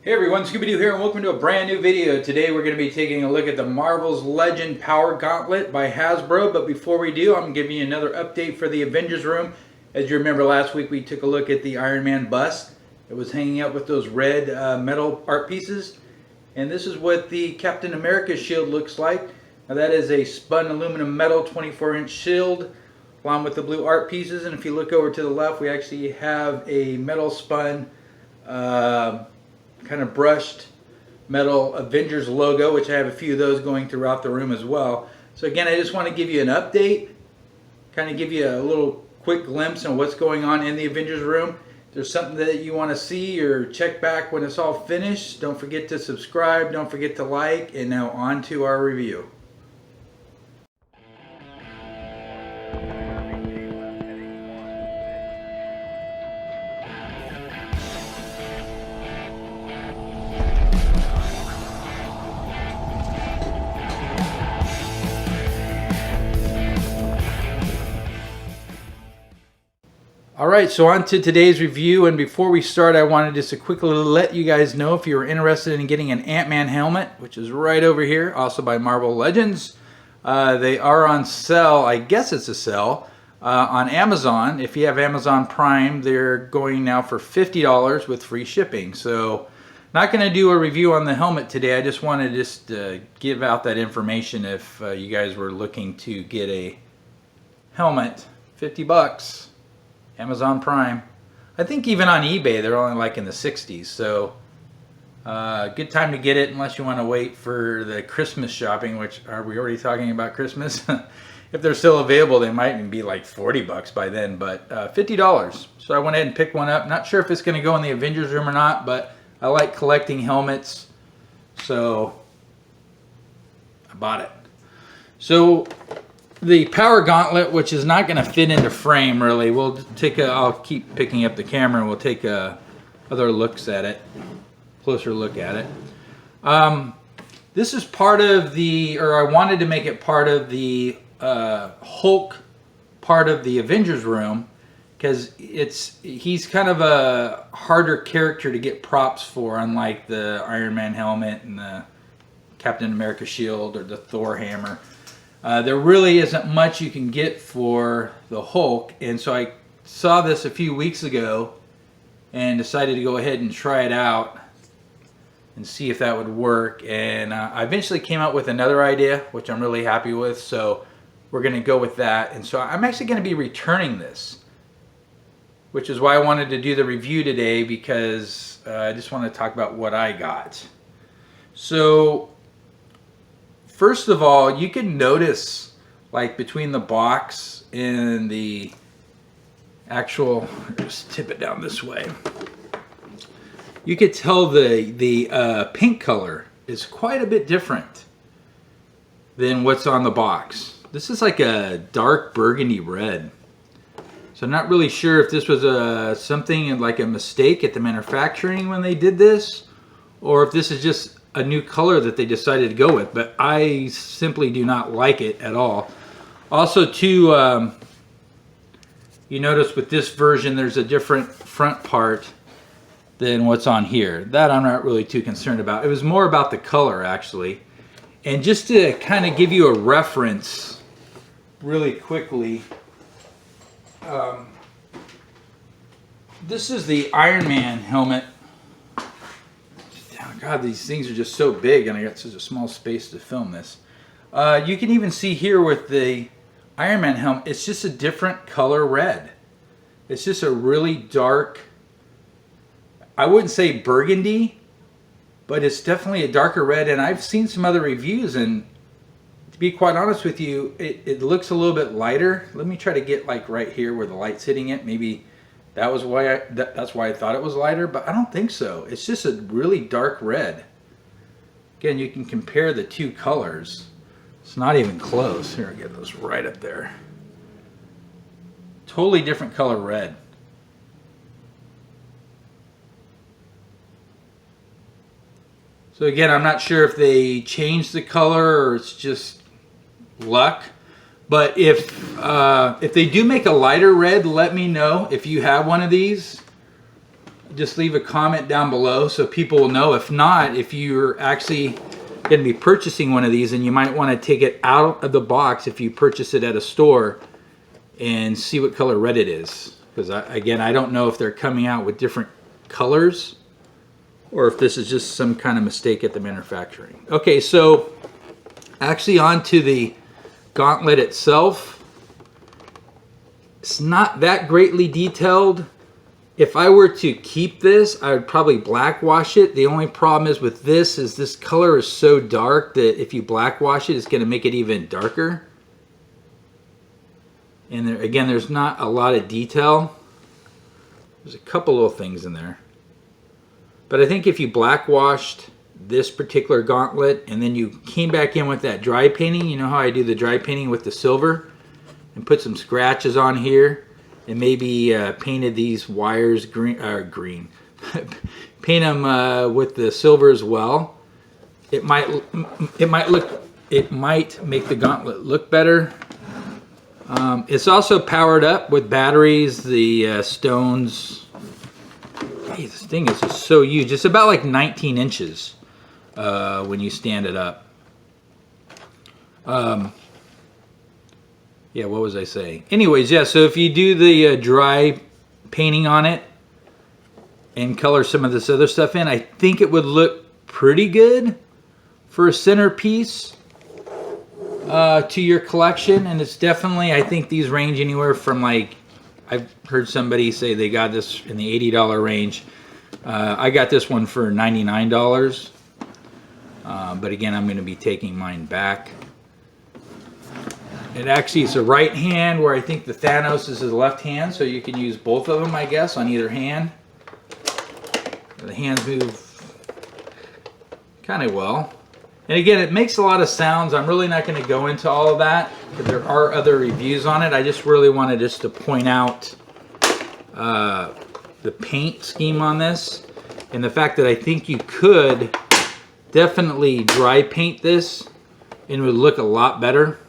Hey everyone, Scooby-Doo here and welcome to a brand new video. Today we're going to be taking a look at the Marvel's Legend Power Gauntlet by Hasbro. But before we do, I'm giving you another update for the Avengers room. As you remember, last week we took a look at the Iron Man bust. It was hanging out with those red metal art pieces. And this is what the Captain America shield looks like. Now that is a spun aluminum metal 24-inch shield along with the blue art pieces. And if you look over to the left, we actually have a metal spun kind of brushed metal Avengers logo, which I have a few of those going throughout the room as well. So again, I just want to give you an update, kind of give you a little quick glimpse on what's going on in the Avengers room. If there's something that you want to see or check back when it's all finished, don't forget to subscribe, don't forget to like, and now on to our review. Alright, so on to today's review, and before we start I wanted just to quickly let you guys know if you're interested in getting an Ant-Man helmet, which is right over here, also by Marvel Legends. They are on sale, I guess it's a sale, on Amazon. If you have Amazon Prime, they're going now for $50 with free shipping. So, not going to do a review on the helmet today, I just wanted to give out that information if you guys were looking to get a helmet, 50 bucks. Amazon Prime. I think even on eBay they're only like in the 60s, so good time to get it unless you want to wait for the Christmas shopping, which, are we already talking about Christmas? If they're still available, they might even be like 40 bucks by then, but $50. So I went ahead and picked one up. Not sure if it's going to go in the Avengers room or not, but I like collecting helmets, so I bought it. So the Power Gauntlet, which is not going to fit into frame really, I'll keep picking up the camera and we'll take other looks at it, closer look at it. This is part of I wanted to make it part of the Hulk part of the Avengers room, because he's kind of a harder character to get props for, unlike the Iron Man helmet and the Captain America shield or the Thor hammer. There really isn't much you can get for the Hulk, and so I saw this a few weeks ago and decided to go ahead and try it out and see if that would work. And I eventually came up with another idea, which I'm really happy with, so we're going to go with that. And so I'm actually going to be returning this, which is why I wanted to do the review today, because I just want to talk about what I got. So first of all, you can notice, like, between the box and the actual, just tip it down this way, you could tell the pink color is quite a bit different than what's on the box. This is like a dark burgundy red. So I'm not really sure if this was something like a mistake at the manufacturing when they did this, or if this is just a new color that they decided to go with, but I simply do not like it at all. Also, too, you notice with this version there's a different front part than what's on here. That I'm not really too concerned about. It was more about the color, actually. And just to kind of give you a reference really quickly, this is the Iron Man helmet. God, these things are just so big, and I got such a small space to film this. You can even see here with the Iron Man helmet, it's just a different color red. It's just a really dark, I wouldn't say burgundy, but it's definitely a darker red. And I've seen some other reviews, and to be quite honest with you, it looks a little bit lighter. Let me try to get like right here where the light's hitting it. Maybe that was why that's why I thought it was lighter, but I don't think so. It's just a really dark red. Again, you can compare the two colors. It's not even close. Here, I'll get those right up there. Totally different color red. So again, I'm not sure if they changed the color or it's just luck. But if they do make a lighter red, let me know if you have one of these. just leave a comment down below so people will know. If not, if you're actually going to be purchasing one of these, and you might want to take it out of the box if you purchase it at a store and see what color red it is. Because again, I don't know if they're coming out with different colors or if this is just some kind of mistake at the manufacturing. Okay, so actually onto the Gauntlet itself. It's not that greatly detailed. If I were to keep this, I would probably black wash it. The only problem is with this is this color is so dark that if you black wash it, it's going to make it even darker. And there, again, there's not a lot of detail. There's a couple little things in there. But I think if you black washed this particular Gauntlet and then you came back in with that dry painting, you know how I do the dry painting with the silver, and put some scratches on here, and maybe painted these wires green, paint them with the silver as well. It might make the Gauntlet look better. It's also powered up with batteries. The stones. Hey, this thing is just so huge. It's about like 19 inches when you stand it up. Yeah, what was I saying? Anyways, yeah, so if you do the dry painting on it and color some of this other stuff in, I think it would look pretty good for a centerpiece to your collection. And it's definitely, I think these range anywhere from, like, I've heard somebody say they got this in the $80 range. I got this one for $99. But again, I'm going to be taking mine back. It actually is a right hand, where I think the Thanos is his left hand, so you can use both of them, I guess, on either hand. The hands move kind of well. And again, it makes a lot of sounds. I'm really not going to go into all of that, because there are other reviews on it. I just really wanted just to point out the paint scheme on this, and the fact that I think you could definitely dry paint this and it would look a lot better.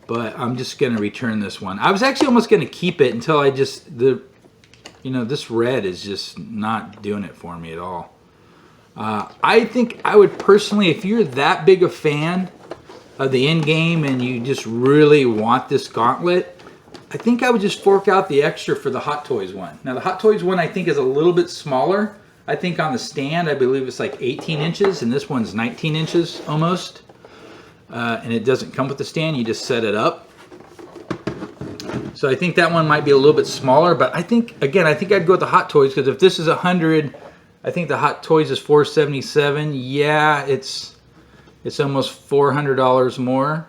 But I'm just going to return this one. I was actually almost going to keep it until I just, this red is just not doing it for me at all. I think I would personally, if you're that big a fan of the end game and you just really want this Gauntlet, I think I would just fork out the extra for the Hot Toys one. Now the Hot Toys one I think is a little bit smaller. I think on the stand I believe it's like 18 inches and this one's 19 inches almost. And it doesn't come with the stand, you just set it up. So I think that one might be a little bit smaller, but I think, again, I think I'd go with the Hot Toys, because if this is 100, I think the Hot Toys is $477. Yeah, it's almost $400 more.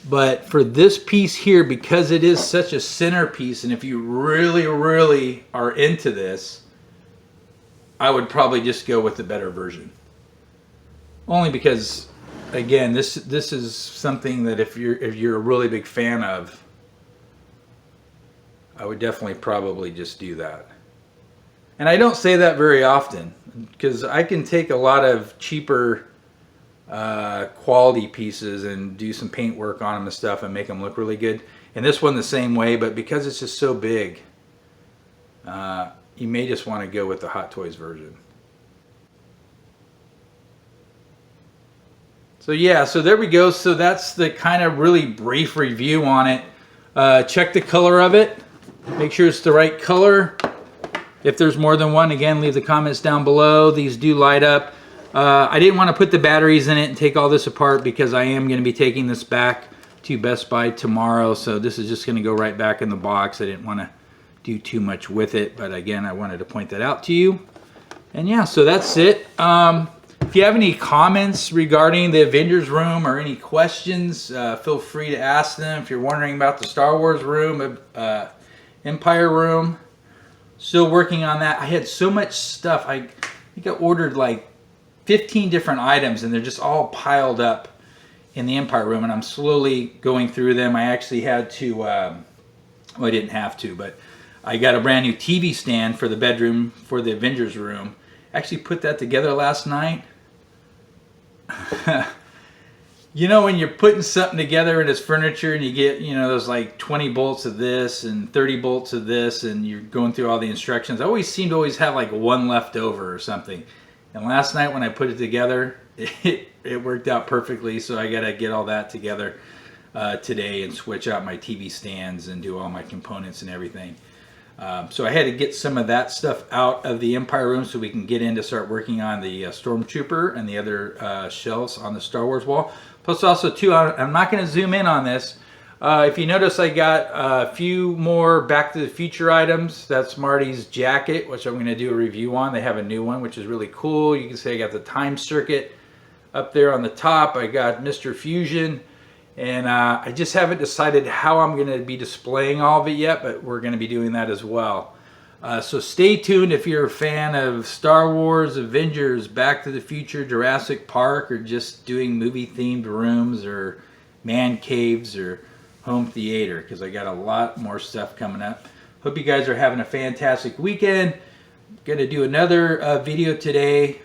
But for this piece here, because it is such a centerpiece, and if you really, really are into this, I would probably just go with the better version. Only because, again, this is something that if you're a really big fan of, I would definitely probably just do that. And I don't say that very often, because I can take a lot of cheaper quality pieces and do some paint work on them and stuff and make them look really good. And this one the same way, but because it's just so big, you may just want to go with the Hot Toys version. So yeah, so there we go. So that's the kind of really brief review on it. Check the color of it. Make sure it's the right color. If there's more than one, again, leave the comments down below. These do light up. I didn't want to put the batteries in it and take all this apart, because I am going to be taking this back to Best Buy tomorrow. So this is just going to go right back in the box. I didn't want to do too much with it, but again, I wanted to point that out to you. And yeah, so that's it. If you have any comments regarding the Avengers room or any questions, feel free to ask them. If you're wondering about the Star Wars room, Empire room, still working on that. I had so much stuff. I think I ordered like 15 different items, and they're just all piled up in the Empire room, and I'm slowly going through them. I actually had to, well, I didn't have to, but I got a brand new TV stand for the bedroom for the Avengers room. Actually put that together last night. You know, when you're putting something together and it's furniture and you get, you know, there's like 20 bolts of this and 30 bolts of this and you're going through all the instructions, I always seem to always have like one left over or something. And last night when I put it together, it worked out perfectly, so I got to get all that together today and switch out my TV stands and do all my components and everything. So I had to get some of that stuff out of the Empire room so we can get in to start working on the Stormtrooper and the other shelves on the Star Wars wall. Plus also too, I'm not going to zoom in on this. If you notice, I got a few more Back to the Future items. That's Marty's jacket, which I'm going to do a review on. They have a new one, which is really cool. You can see I got the time circuit up there on the top. I got Mr. Fusion. And I just haven't decided how I'm going to be displaying all of it yet, but we're going to be doing that as well. So stay tuned if you're a fan of Star Wars, Avengers, Back to the Future, Jurassic Park, or just doing movie-themed rooms or man caves or home theater, because I got a lot more stuff coming up. Hope you guys are having a fantastic weekend. I'm going to do another video today.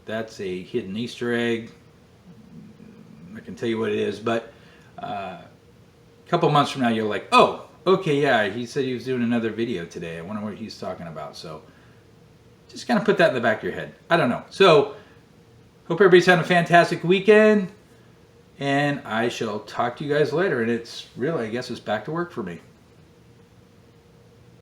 That's a hidden Easter egg. I can tell you what it is, but a couple months from now you're like, oh, okay, yeah, he said he was doing another video today. I wonder what he's talking about. So just kind of put that in the back of your head. I don't know. So hope everybody's having a fantastic weekend, and I shall talk to you guys later. And it's really, I guess it's back to work for me.